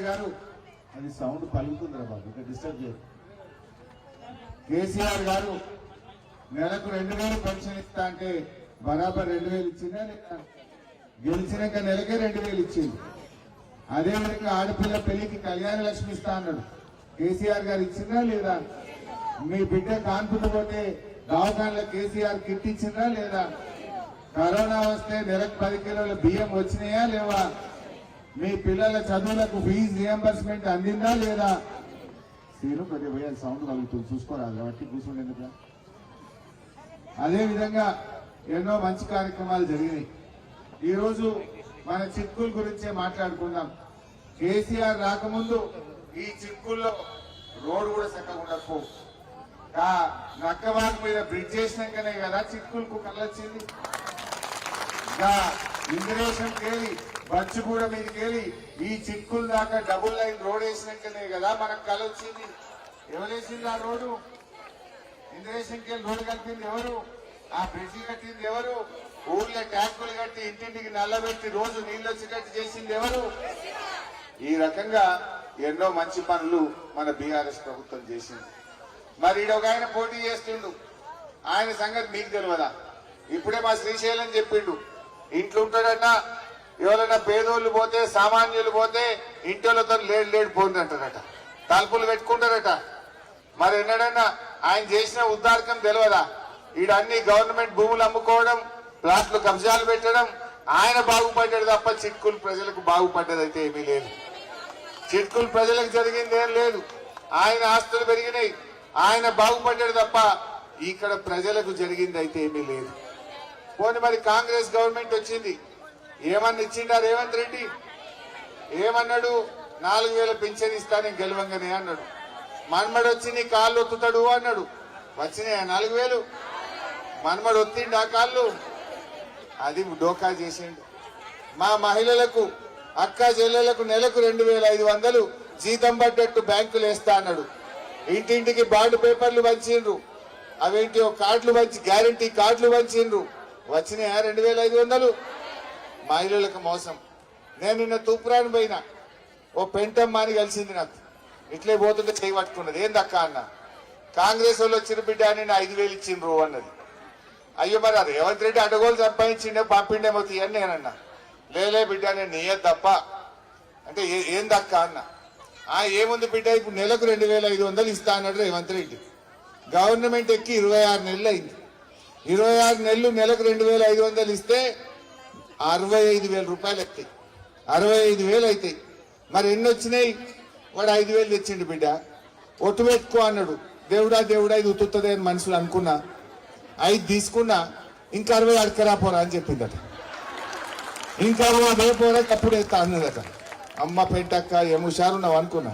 గారు అది సౌండ్ పలుకుతుందిరా బాబు, ఇక్కడ డిస్టర్బ్ చేయదు. కేసీఆర్ గారు నెలకు 2000 పెన్షన్ ఇస్తా అంటే బరాబర్ 2000 ఇచ్చిందా లేదా? గెలిచినాక నెలకే 2000 ఇచ్చింది. అదేవిధంగా ఆడపిల్ల పెళ్లికి కళ్యాణ లక్ష్మి ఇస్తా అన్నాడు, కేసీఆర్ గారు ఇచ్చిందా లేదా? మీ బిడ్డ కాన్పుకు పోతే దవాఖానలో కేసీఆర్ కిట్ ఇచ్చిందా లేదా? కరోనా వస్తే నెలకు 10 కిలోల బియ్యం వచ్చినాయా లేవా? మీ పిల్లల చదువులకు ఫీజు రియంబర్స్మెంట్ అందిందా లేదా? సీను కొద్దిగా పోయి సౌండ్ కలుగుతుంది చూసుకోరాదు కాబట్టి కూర్చుండేందుకు. అదేవిధంగా ఎన్నో మంచి కార్యక్రమాలు జరిగినాయి. ఈరోజు మన చిక్కుల గురించే మాట్లాడుకుందాం. కేసీఆర్ రాకముందు ఈ చిక్కుల్లో రోడ్డు కూడా చక్కగా నక్కవారి మీద బ్రిడ్జ్ చేసినాకనే కదా చిక్కులకు కళ్ళొచ్చింది. ఇంద్రేశం కేలి బచ్చుగూడ మీదకెళ్ళి ఈ చిక్కుల దాకా డబుల్ లైన్ రోడ్ వేసినాకనే కదా మనకు కళ వచ్చింది. ఎవరేసింది ఆ రోడ్డు? ఇంద్రేశంకెళ్ళి రోడ్డు కలిపింది ఎవరు? ఆ బ్రిడ్జి కట్టింది ఎవరు? ఊర్లో ట్యాంకులు కట్టి ఇంటింటికి నల్లబెట్టి రోజు నీళ్ళు వచ్చేటట్టు చేసింది ఎవరు? ఈ రకంగా ఎన్నో మంచి పనులు మన బీఆర్ఎస్ ప్రభుత్వం చేసింది. మరి ఈడొక ఆయన పోటీ చేస్తుండు, ఆయన సంగతి మీకు తెలియదా? ఇప్పుడే మా శ్రీశైలం చెప్పిండు, ఇంట్లో ఉంటాడట, ఎవరైనా పేదోళ్ళు పోతే సామాన్యులు పోతే ఇంటితో లేడు పోండి అంటారట, తలుపులు పెట్టుకుంటారట. మరి ఎన్నడన్నా ఆయన చేసిన ఉద్దారకం తెలియదా? ఈడ అన్ని గవర్నమెంట్ భూములు అమ్ముకోవడం, ప్లాట్లు కబ్జాలు పెట్టడం, ఆయన బాగుపడ్డాడు తప్ప చిట్కులు ప్రజలకు బాగుపడ్డదైతే ఏమీ లేదు. చిట్కులు ప్రజలకు జరిగింది ఏం లేదు. ఆయన ఆస్తులు పెరిగినాయి, ఆయన బాగుపడ్డాడు తప్ప ఇక్కడ ప్రజలకు జరిగింది అయితే ఏమీ లేదు. పోనీ మరి కాంగ్రెస్ గవర్నమెంట్ వచ్చింది, ఏమన్నా ఇచ్చిండా రేవంత్ రెడ్డి? ఏమన్నాడు? 4000 పింఛన్ ఇస్తా నేను గెలవంగానే అన్నాడు. మన్మడు వచ్చి నీ కాళ్ళు ఒత్తుతాడు అన్నాడు. వచ్చినాయా 4000? మన్మడు ఒత్తిండు ఆ కాళ్ళు? అది డోకా చేసిండు. మా మహిళలకు అక్క చెల్లెలకు నెలకు 2500 జీతం పడ్డట్టు బ్యాంకులు వేస్తా అన్నాడు. ఇంటింటికి బాండ్ పేపర్లు పంచిండ్రు, అవేంటి కార్డులు పంచి గ్యారంటీ కార్డులు పంచిండ్రు. వచ్చినాయా 2500? మహిళలకు మోసం. నేను నిన్న తూపురాని పోయినా, ఓ పెంటమ్మ అని కలిసింది, నాకు ఇట్లే పోతుంటే చేయి పట్టుకున్నది. ఏందక్క అన్న, కాంగ్రెస్ వాళ్ళు వచ్చిన బిడ్డ అని 5000 ఇచ్చిండ్రు అన్నది. అయ్యో మరి అది రేవంత్ రెడ్డి అడగోలు సంపాదించిండే పంపిండేమో తీయని నేనన్నా. లేలే బిడ్డ నేను నీయదు తప్ప అంటే ఏందక్క అన్న. ఏముంది బిడ్డ, ఇప్పుడు నెలకు 2500 ఇస్తా అన్నాడు రేవంత్ రెడ్డి. గవర్నమెంట్ ఎక్కి 26 నెలలు అయింది. 26 నెలలు నెలకు 2500 ఇస్తే 65,000 రూపాయలు ఎత్తాయి, 65,000 అవుతాయి. మరి ఎన్ని వచ్చినాయి? వాడు 5,000 తెచ్చిండు బిడ్డ. ఒట్టు పెట్టుకో అన్నాడు. దేవుడా దేవుడా ఇది ఉత్తుతుంది అని మనుషులు అనుకున్నా, 5 తీసుకున్నా, ఇంకా 60 అడకరాపోరా అని చెప్పిందట. ఇంకా అదే పోరా తప్పుడు వేస్తా అన్నదట. అమ్మ పెంటక్క ఏముషారు ఉన్నావు అనుకున్నా.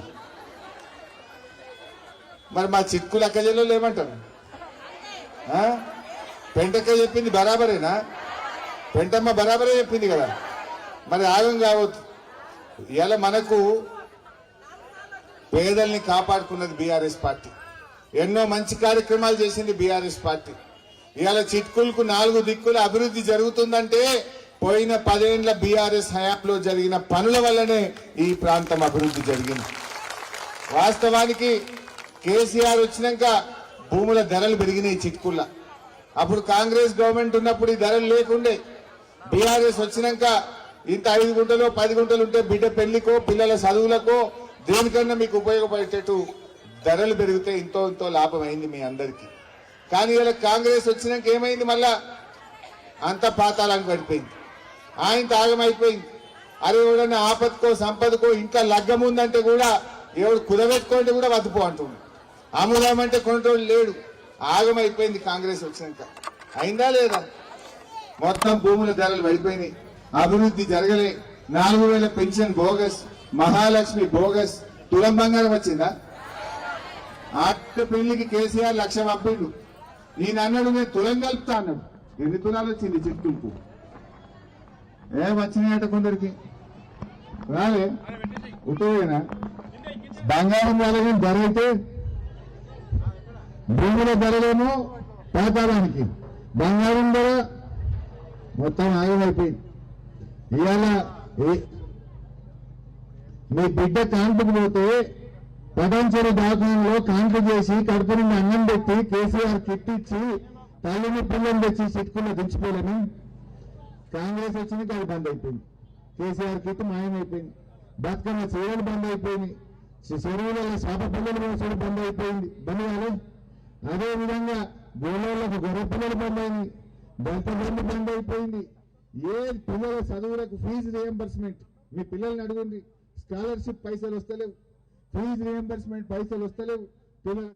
మరి మా చిక్కులు అక్క జిల్లాలో ఏమంటారు? పెంటక్క చెప్పింది బరాబరేనా? పెంటమ్మ బరాబరే చెప్పింది కదా. మరి ఆగం కావద్దు. ఇలా మనకు పేదల్ని కాపాడుకున్నది బీఆర్ఎస్ పార్టీ. ఎన్నో మంచి కార్యక్రమాలు చేసింది బీఆర్ఎస్ పార్టీ. ఇవాళ చిట్కులకు 4 దిక్కుల అభివృద్ధి జరుగుతుందంటే పోయిన 10 ఏళ్ల బీఆర్ఎస్ హయాంలో జరిగిన పనుల వల్లనే ఈ ప్రాంతం అభివృద్ధి జరిగింది. వాస్తవానికి కేసీఆర్ వచ్చినాక భూముల ధరలు పెరిగినాయి చిట్కుల్లా. అప్పుడు కాంగ్రెస్ గవర్నమెంట్ ఉన్నప్పుడు ఈ ధరలు లేకుండే. బీఆర్ఎస్ వచ్చినాక ఇంత 5 గుంటలో 10 గుంటలు ఉంటే బిడ్డ పెళ్లికో పిల్లల చదువులకో దేనికన్నా మీకు ఉపయోగపడేటట్టు ధరలు పెరిగితే ఇంతో లాభం అయింది మీ అందరికీ. కానీ ఇలా కాంగ్రెస్ వచ్చినాక ఏమైంది? మళ్ళా అంత పాతాళానికి పడిపోయింది, ఆయన తాగమైపోయింది. అరే ఎవడన్నా ఆపత్కో సంపదకో ఇంకా లగ్గం ఉందంటే కూడా ఎవడు కుదబెట్టుకుంటే కూడా వద్దుపో అంటుండు. అమ్ముదామంటే కొనటోడు లేడు. ఆగమైపోయింది కాంగ్రెస్ వచ్చినాక. అయిందా లేదా? మొత్తం భూముల ధరలు పడిపోయినాయి, అభివృద్ధి జరగలే. 4000 పెన్షన్ బోగస్, మహాలక్ష్మి బోగస్. తులం బంగారం వచ్చిందా? ఆట పెళ్లికి కేసీఆర్ 1,00,000 పంపిండు. ఈయన అన్నాడు నేను తులం కలుపుతా అన్నాడు. ఎన్ని తులాలు వచ్చింది చిట్టుకు? వచ్చినాయట కొందరికి, రాలే. ఉత్తవేనా? బంగారం వాళ్ళకి ధర అయితే భూముల ధరలేమో పాతాళానికి, బంగారం ధర మొత్తం ఆగమైపోయింది. మీ బిడ్డ కాన్పుకు పోతే పటాన్చెరు దాఖలంలో కాన్పు చేసి కడుపు నుండి అన్నం పెట్టి కేసీఆర్ కిట్ ఇచ్చి తల్లిని పిల్లలు తెచ్చి చిట్టుకుల్లో దించిపోలేని కాంగ్రెస్ వచ్చింది అది బంద్ అయిపోయింది. కేసీఆర్ కిట్ మాయమైపోయింది. బతుకమ్మ చీరలు బంద్ అయిపోయింది. చెరువులలో చేప పిల్లలు మోసడం బంద్ అయిపోయింది. బంద్ కాలే. అదేవిధంగా గోళ్ళకు గొర్రె పిల్లలు బంద్ అయింది. దళిత బంధు బంద్ అయిపోయింది. ఏ పిల్లల చదువులకు ఫీజు రియంబర్స్మెంట్ మీ పిల్లల్ని అడుగుంది. స్కాలర్షిప్ పైసలు వస్తలేవు, ఫీజు రియంబర్స్మెంట్ పైసలు వస్తలేవు. పిల్లలు